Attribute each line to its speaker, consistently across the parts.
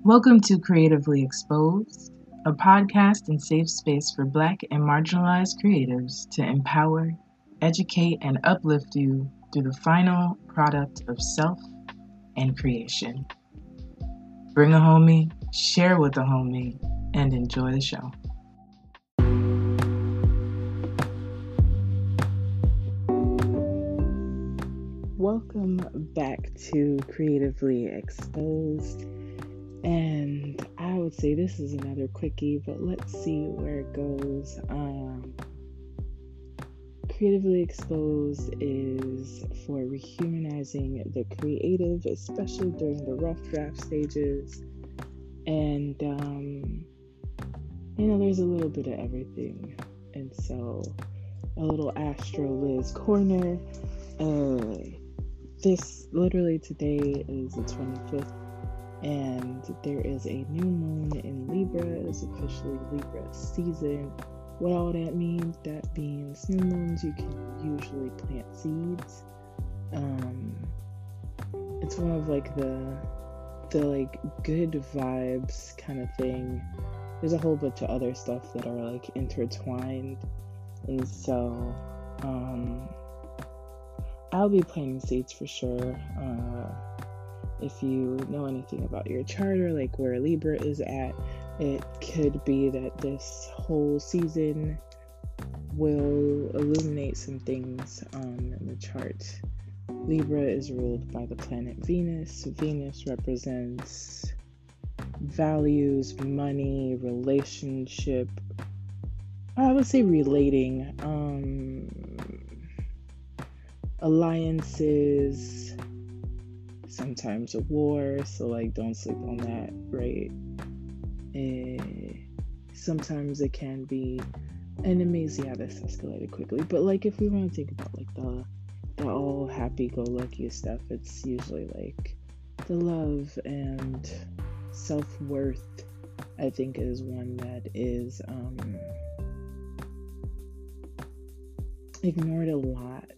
Speaker 1: Welcome to Creatively Exposed, a podcast and safe space for Black and marginalized creatives to empower, educate, and uplift you through the final product of self and creation. Bring a homie, share with a homie, and enjoy the show. Welcome back to Creatively Exposed. And I would say this is another quickie, but let's see where it goes. Creatively Exposed is for rehumanizing the creative, especially during the rough draft stages. And, there's a little bit of everything. And so, a little Astro Liz corner. This literally today is the 25th. And there is a new moon in Libra. It's officially Libra season. What all that means? That means new moons, you can usually plant seeds. It's one of like the good vibes kind of thing. There's a whole bunch of other stuff that are like intertwined, and so I'll be planting seeds for sure. If you know anything about your chart or like where Libra is at, it could be that this whole season will illuminate some things in the chart. Libra is ruled by the planet Venus. Venus represents values, money, relationship. I would say relating, alliances, sometimes a war, so like don't sleep on that, right? Sometimes it can be enemies. Yeah, this escalated quickly, but like if we want to think about like the all happy-go-lucky stuff, it's usually like the love and self-worth, I think, is one that is ignored a lot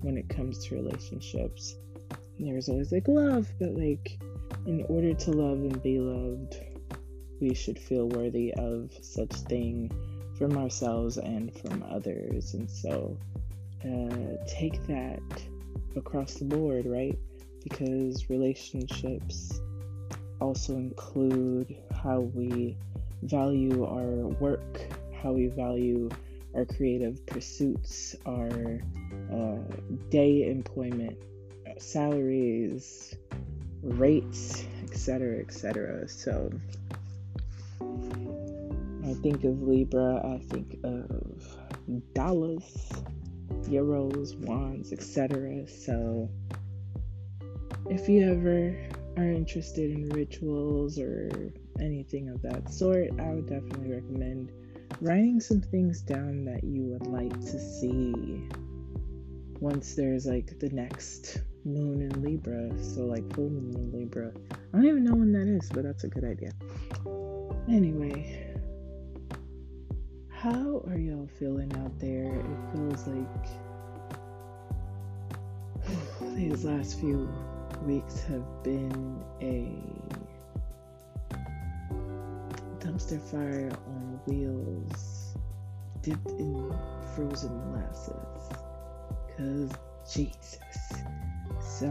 Speaker 1: when it comes to relationships. There's always like love, but like in order to love and be loved, we should feel worthy of such thing from ourselves and from others. And so take that across the board, right? Because relationships also include how we value our work, how we value our creative pursuits, our day employment, salaries, rates, etc. So I think of Libra, I think of dollars, euros, wands, etc. So if you ever are interested in rituals or anything of that sort, I would definitely recommend writing some things down that you would like to see once there's like the next moon in Libra. So like full moon in Libra. I don't even know when that is, but that's a good idea. Anyway, how are y'all feeling out there? It feels like these last few weeks have been a dumpster fire on wheels dipped in frozen molasses. Cause Jesus. So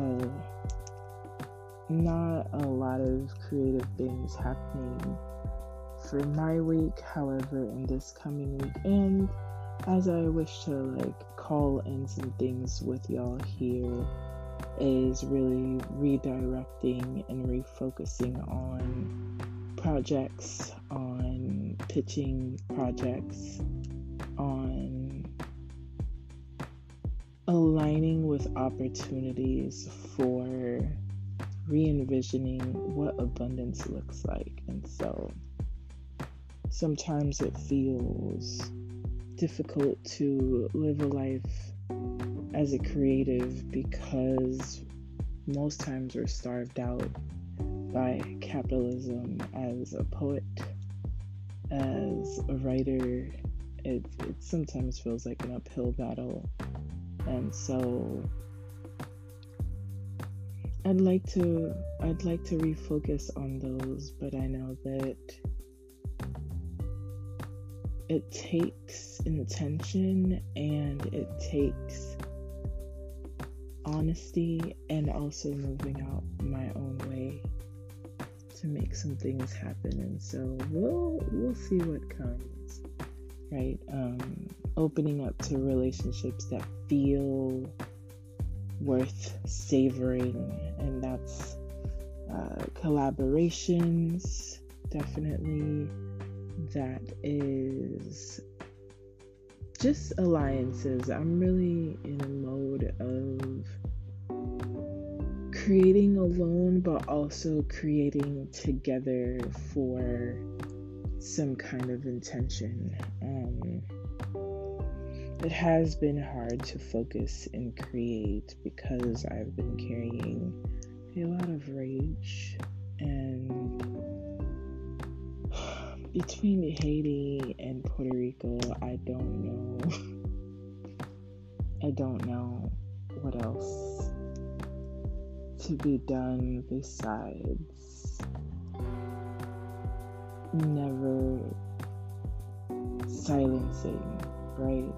Speaker 1: not a lot of creative things happening for my week. However, in this coming weekend, as I wish to like call in some things with y'all here, is really redirecting and refocusing on projects, on pitching projects, on aligning with opportunities for re-envisioning what abundance looks like. And so sometimes it feels difficult to live a life as a creative because most times we're starved out by capitalism. As a poet, as a writer, it sometimes feels like an uphill battle. And so I'd like to refocus on those, but I know that it takes intention and it takes honesty and also moving out my own way to make some things happen. And so we'll see what comes, right? Opening up to relationships that feel worth savoring, and that's collaborations, definitely. That is just alliances. I'm really in a mode of creating alone, but also creating together for some kind of intention. It has been hard to focus and create because I've been carrying a lot of rage, and between Haiti and Puerto Rico, I don't know what else to be done besides never silencing, right?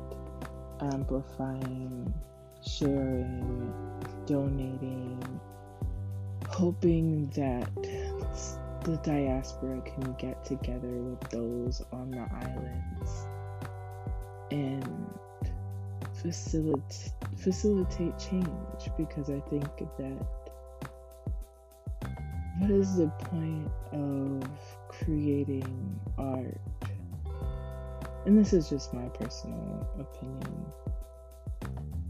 Speaker 1: Amplifying, sharing, donating, hoping that the diaspora can get together with those on the islands and facilitate change, because I think that what is the point of creating art? And this is just my personal opinion,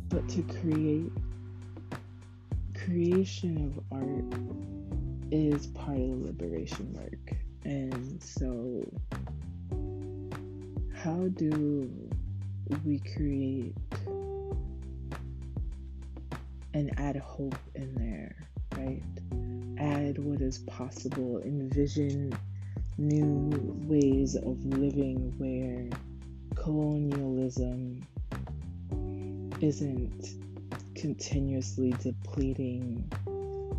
Speaker 1: but to creation of art is part of the liberation work. And so how do we create and add hope in there, right? Add what is possible, envision new ways of living where colonialism isn't continuously depleting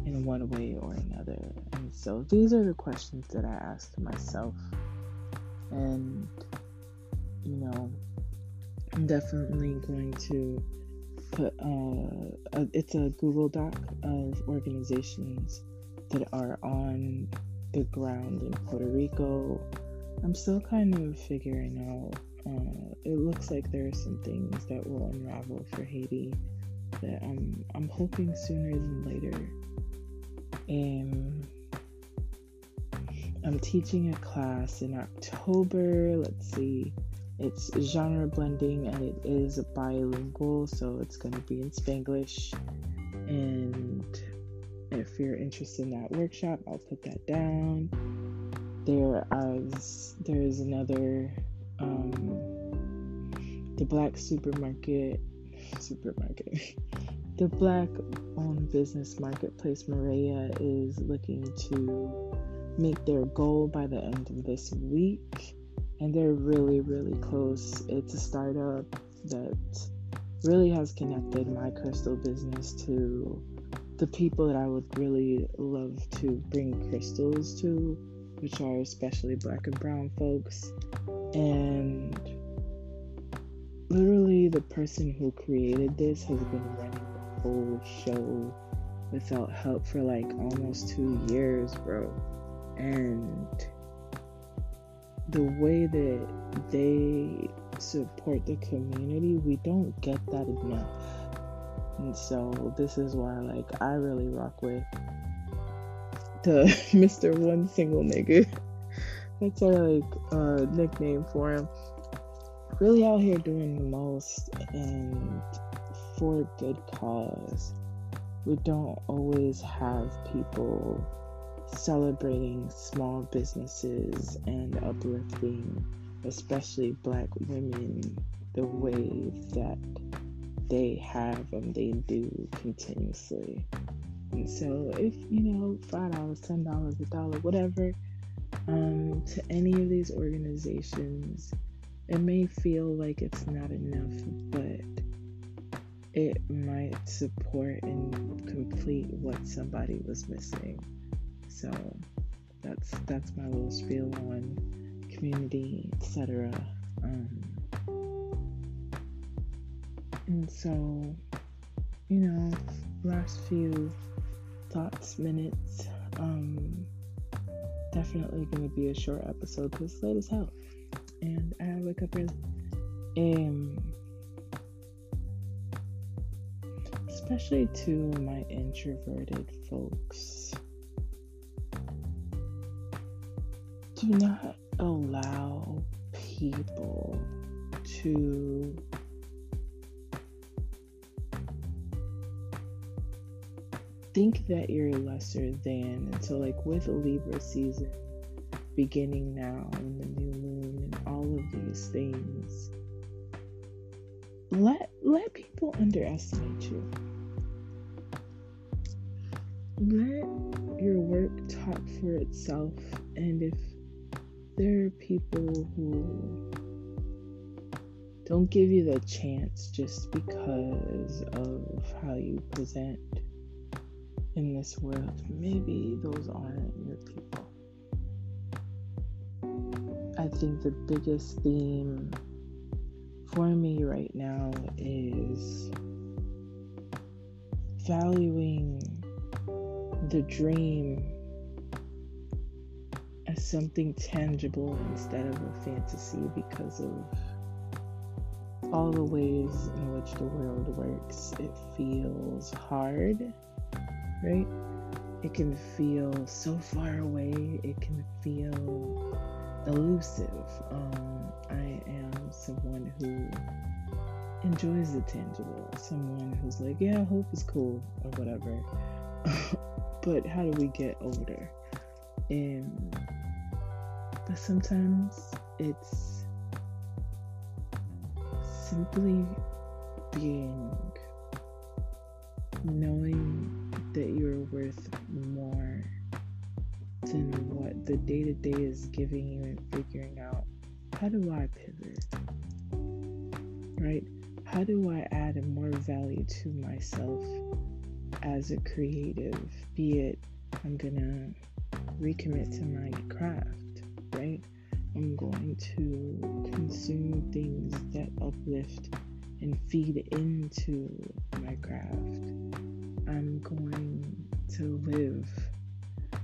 Speaker 1: in one way or another. And so these are the questions that I asked myself. And, I'm definitely going to put, it's a Google Doc of organizations that are on the ground in Puerto Rico. I'm still kind of figuring out, it looks like there are some things that will unravel for Haiti that I'm hoping sooner than later. I'm teaching a class in October. Let's see, it's genre blending and it is bilingual, so it's going to be in Spanglish. And if you're interested in that workshop, I'll put that down. There's another, the Black supermarket, the Black owned business marketplace Maria is looking to make their goal by the end of this week, and they're really, really close. It's a startup that really has connected my crystal business to the people that I would really love to bring crystals to, which are especially Black and brown folks. And literally the person who created this has been running the whole show without help for like almost 2 years, bro. And the way that they support the community, we don't get that enough. And so this is why, like, I really rock with the Mr. One Single Nigga. That's our nickname for him. Really out here doing the most and for a good cause. We don't always have people celebrating small businesses and uplifting, especially Black women, the way that they have and they do continuously. And so if, $5, $10, $1, whatever, to any of these organizations, it may feel like it's not enough, but it might support and complete what somebody was missing. So that's my little spiel on community, etc. And so, last few thoughts, minutes. Definitely gonna be a short episode because it's late as hell, and I wake up early. Especially to my introverted folks, do not allow people to think that you're lesser than. And so, like, with Libra season beginning now and the new moon and all of these things, let people underestimate you. Let your work talk for itself. And if there are people who don't give you the chance just because of how you present in this world, maybe those aren't your people. I think the biggest theme for me right now is valuing the dream as something tangible instead of a fantasy, because of all the ways in which the world works. It feels hard, right? It can feel so far away. It can feel elusive. I am someone who enjoys the tangible, someone who's like, yeah, hope is cool or whatever. But how do we get older? But sometimes it's simply knowing that you're worth more than what the day-to-day is giving you, and figuring out, how do I pivot, right? How do I add more value to myself as a creative? Be it, I'm gonna recommit to my craft, right? I'm going to consume things that uplift and feed into my craft. I'm going to live,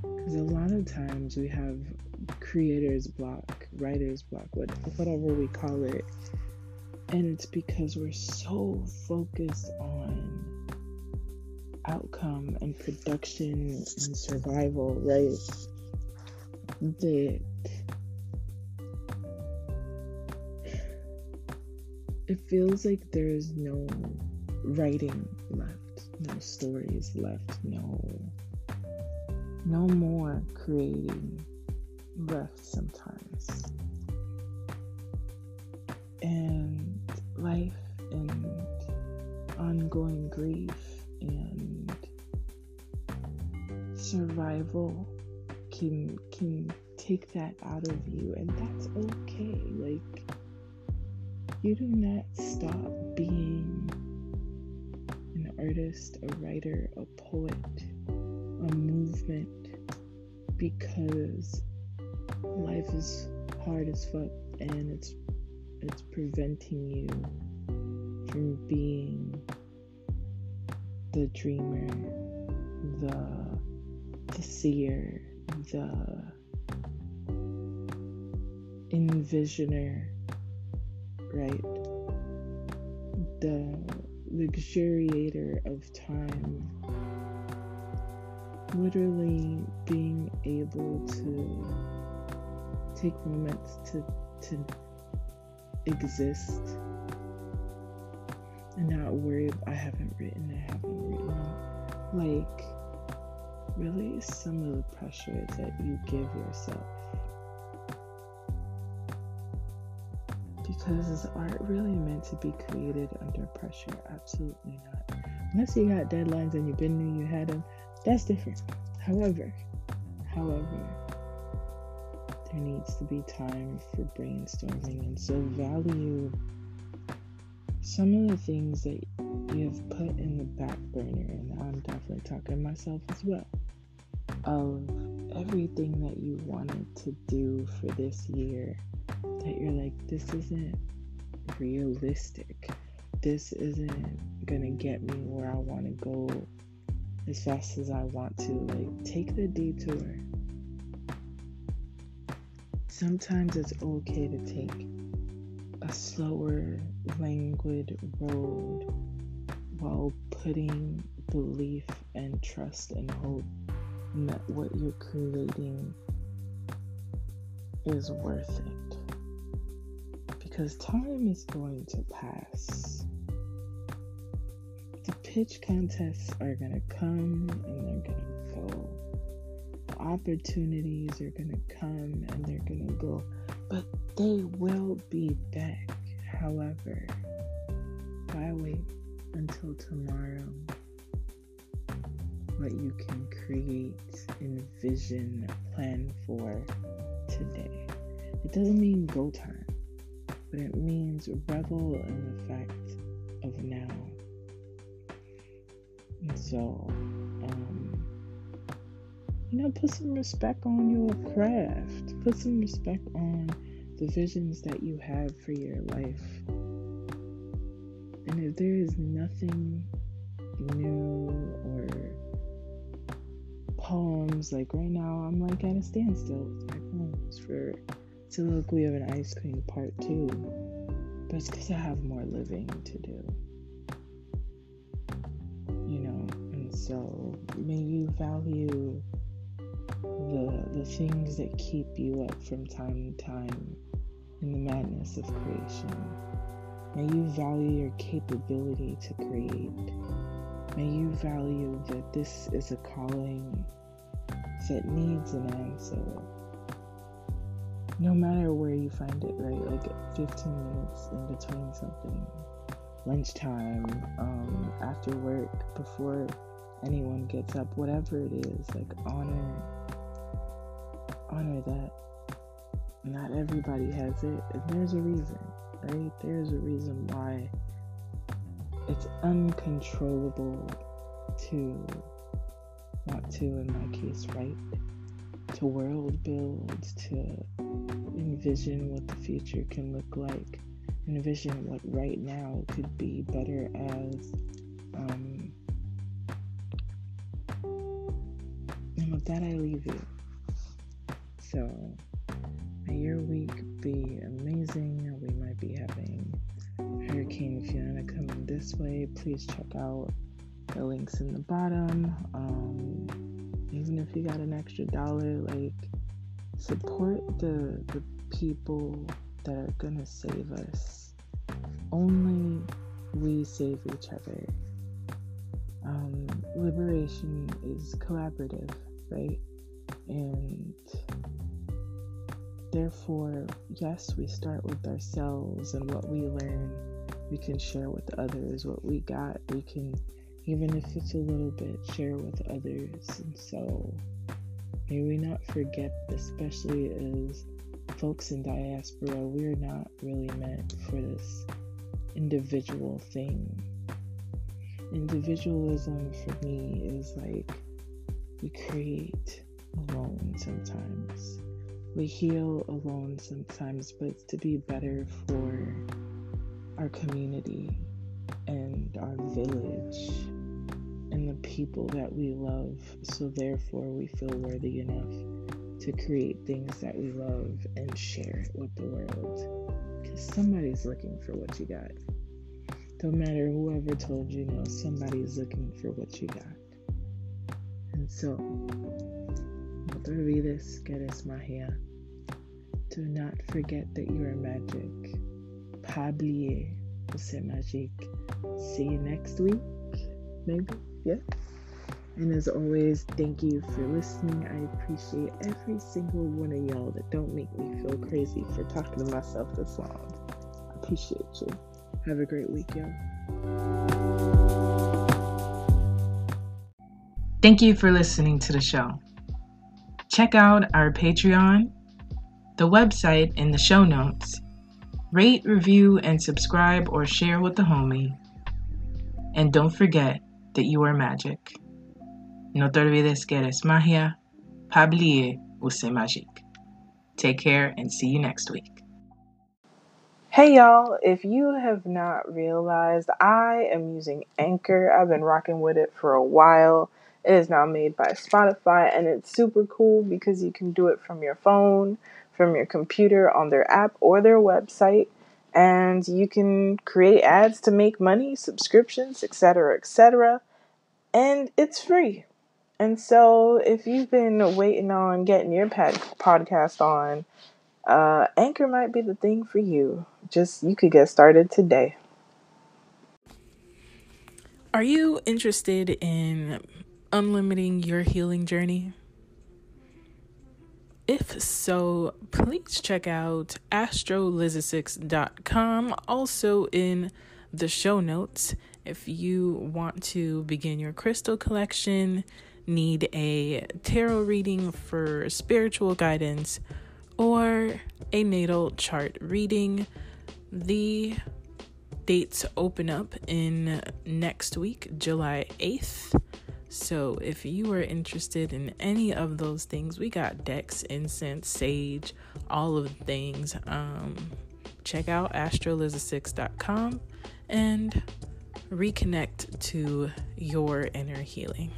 Speaker 1: because a lot of times we have creator's block, writer's block, whatever we call it, and it's because we're so focused on outcome and production and survival, right? That it feels like there's no writing left, no stories left, no more creating left sometimes. And life and ongoing grief and survival can take that out of you, and that's okay. Like, you do not stop being an artist, a writer, a poet, a movement, because life is hard as fuck, and it's preventing you from being the dreamer, the seer, the envisioner, right? The luxuriator of time. Literally being able to take moments to exist and not worry, I haven't written. Like, release some of the pressure that you give yourself. Because is art really meant to be created under pressure? Absolutely not. Unless you got deadlines and you been knew you had them, that's different. However, there needs to be time for brainstorming, and so value some of the things that you have put in the back burner, and I'm definitely talking to myself as well, of everything that you wanted to do for this year, that you're like, this isn't realistic. This isn't gonna get me where I want to go as fast as I want to. Like, take the detour. Sometimes it's okay to take a slower, languid road while putting belief and trust and hope that what you're creating is worth it. Because time is going to pass. The pitch contests are going to come and they're going to go. The opportunities are going to come and they're going to go. But they will be back. However, why wait until tomorrow? What you can create, envision, plan for today. It doesn't mean go time, but it means revel in the fact of now. And so, put some respect on your craft. Put some respect on the visions that you have for your life. And if there is nothing new or poems, like right now, I'm like at a standstill with my poems for Soliloquy of an Ice Queen Part 2. But it's because I have more living to do. And so may you value the things that keep you up from time to time in the madness of creation. May you value your capability to create. May you value that this is a calling that needs an answer. No matter where you find it, right? Like 15 minutes in between something, lunchtime, after work, before anyone gets up, whatever it is, like honor that. Not everybody has it, and there's a reason, right? There's a reason why it's uncontrollable to want to, in my case, write, to world build, to envision what the future can look like, envision what right now could be better as, and with that I leave you. So, may your week be amazing. We might be having Hurricane Fiona coming this way. Please check out the links in the bottom. Even if you got an extra $1, like, support the people that are gonna save us. Only we save each other. Liberation is collaborative, right? And therefore, yes, we start with ourselves, and what we learn, we can share with others. What we got, we can, even if it's a little bit, share with others. And so, may we not forget, especially as folks in diaspora, we're not really meant for this individual thing. Individualism for me is like, we create alone sometimes. We heal alone sometimes, but it's to be better for our community and our village and the people that we love. So therefore, we feel worthy enough to create things that we love and share it with the world. Because somebody's looking for what you got. Don't matter whoever told you, no, somebody's looking for what you got. And so, no te olvides que eres magia. Do not forget that you are magic. Pas oublier que c'est magique. See you next week. Maybe, yeah. And as always, thank you for listening. I appreciate every single one of y'all that don't make me feel crazy for talking to myself this long. I appreciate you. Have a great week, y'all.
Speaker 2: Thank you for listening to the show. Check out our Patreon, the website in the show notes, Rate, review, and subscribe or share with the homie. And don't forget that you are magic. No te olvides que eres magia. Pablie use magique. Take care and see you next week.
Speaker 1: Hey y'all, if you have not realized, I am using Anchor. I've been rocking with it for a while. It is now made by Spotify, and it's super cool because you can do it from your phone, from your computer, on their app or their website, and you can create ads to make money, subscriptions, etc., and it's free. And so if you've been waiting on getting your podcast on, Anchor might be the thing for you. You could get started today. Are you interested in unlimiting your healing journey? If so, please check out astrolizasix.com, also in the show notes. If you want to begin your crystal collection, need a tarot reading for spiritual guidance, or a natal chart reading, the dates open up in next week, July 8th. So if you are interested in any of those things, we got decks, incense, sage, all of the things. Check out astrolizasix.com and reconnect to your inner healing.